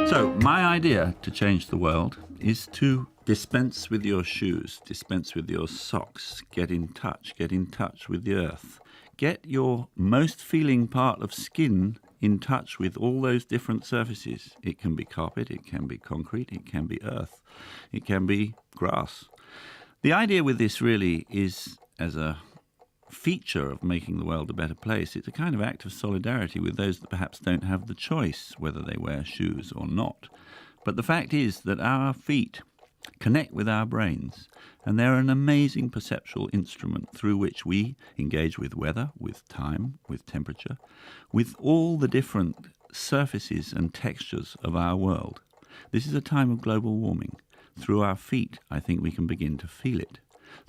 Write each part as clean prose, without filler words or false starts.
So my idea to change the world is to dispense with your shoes, dispense with your socks, get in touch with the earth. Get your most feeling part of skin in touch with all those different surfaces. It can be carpet, it can be concrete, it can be earth, it can be grass. The idea with this really is, as a feature of making the world a better place, it's a kind of act of solidarity with those that perhaps don't have the choice whether they wear shoes or not. But the fact is that our feet connect with our brains, and they're an amazing perceptual instrument through which we engage with weather, with time, with temperature, with all the different surfaces and textures of our world. This is a time of global warming. Through our feet, I think we can begin to feel it.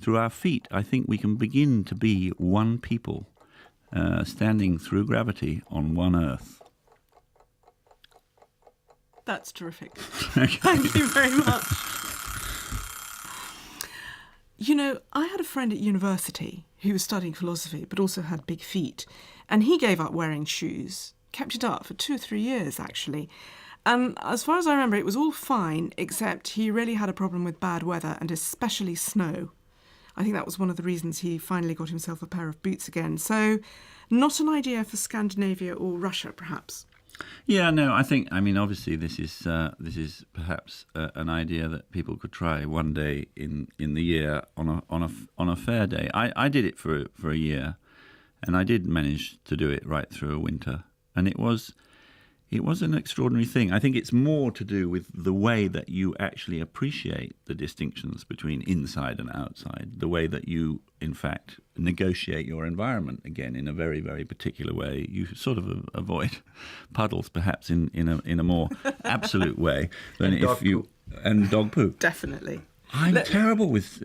Through our feet, I think we can begin to be one people, standing through gravity on one earth. That's terrific. Thank you very much. You know, I had a friend at university who was studying philosophy but also had big feet, and he gave up wearing shoes, kept it up for 2 or 3 years actually. And as far as I remember, it was all fine, except he really had a problem with bad weather and especially snow. I think that was one of the reasons he finally got himself a pair of boots again. So not an idea for Scandinavia or Russia, perhaps. Yeah, no, I mean, obviously this is perhaps an idea that people could try one day in the year on a fair day. I did it for a year, and I did manage to do it right through a winter, and it was an extraordinary thing. I think it's more to do with the way that you actually appreciate the distinctions between inside and outside, the way that you, in fact, negotiate your environment again in a very, very particular way. You sort of avoid puddles, perhaps, in a more absolute way than if you... And dog poo. Definitely. I'm terrible with...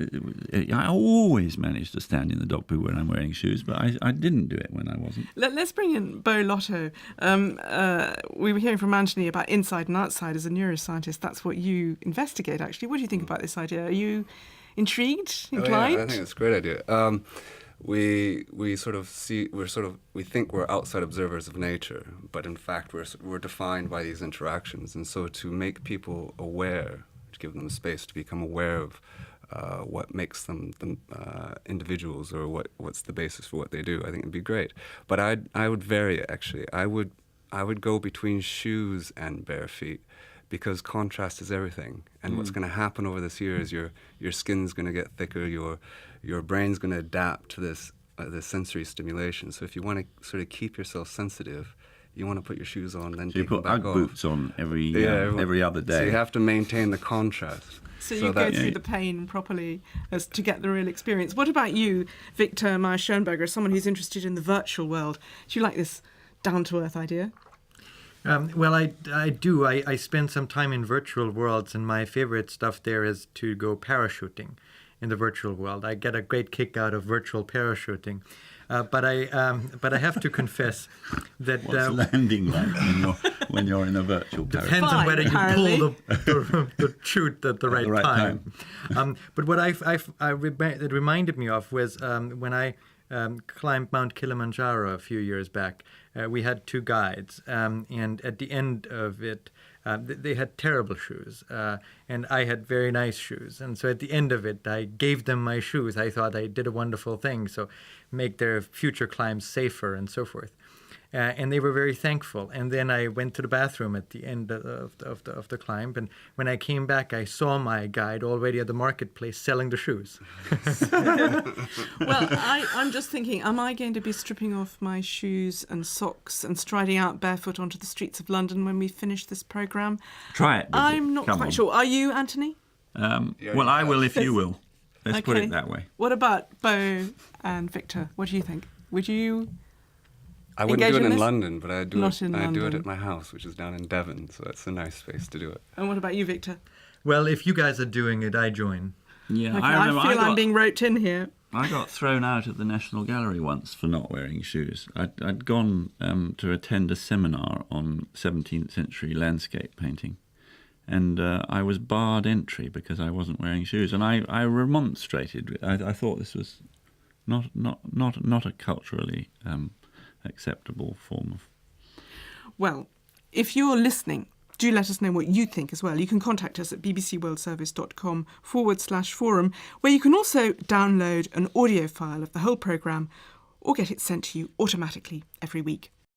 I always manage to stand in the dog poo when I'm wearing shoes, but I didn't do it when I wasn't. Let's bring in Beau Lotto. We were hearing from Antony about inside and outside. As a neuroscientist, that's what you investigate, actually. What do you think about this idea? Are you intrigued, inclined? Oh, yeah, I think it's a great idea. We sort of see, we think we're outside observers of nature, but in fact we're defined by these interactions. And so to make people aware, to give them space to become aware of what makes them individuals, or what's the basis for what they do, I think it'd be great. But I would vary it, actually. I would go between shoes and bare feet, because contrast is everything. And what's going to happen over this year is your skin's going to get thicker, your brain's going to adapt to this sensory stimulation. So if you want to sort of keep yourself sensitive, you want to put your shoes on, then so you put Ugg boots on every other day. So you have to maintain the contrast. So you go through the pain properly as to get the real experience. What about you, Viktor Mayer-Schönberger, someone who's interested in the virtual world? Do you like this down-to-earth idea? Well, I do. I spend some time in virtual worlds, and my favorite stuff there is to go parachuting in the virtual world. I get a great kick out of virtual parachuting. But I have to confess that... What's landing like when you're in a virtual parachute? Depends on whether you pull the chute at the right time. But what it reminded me of was when I climbed Mount Kilimanjaro a few years back. We had 2 guides, and at the end of it, they had terrible shoes, and I had very nice shoes. And so at the end of it, I gave them my shoes. I thought I did a wonderful thing, so make their future climbs safer and so forth. And they were very thankful. And then I went to the bathroom at the end of the climb, and when I came back, I saw my guide already at the marketplace selling the shoes. Well, I'm just thinking, am I going to be stripping off my shoes and socks and striding out barefoot onto the streets of London when we finish this programme? Try it, Bridget. I'm not quite sure. Are you, Antony? Well, I will if you will. Let's put it that way. What about Beau and Viktor? What do you think? Would you... I wouldn't do it in London, but I do it at my house, which is down in Devon, so it's a nice space to do it. And what about you, Viktor? Well, if you guys are doing it, I join. Yeah, okay, I feel I'm being roped in here. I got thrown out of the National Gallery once for not wearing shoes. I'd gone to attend a seminar on 17th century landscape painting, and I was barred entry because I wasn't wearing shoes. And I remonstrated. I thought this was not a culturally acceptable form of... Well, if you're listening Do let us know what you think as well. You can contact us at bbcworldservice.com/forum, where you can also download an audio file of the whole programme or get it sent to you automatically every week.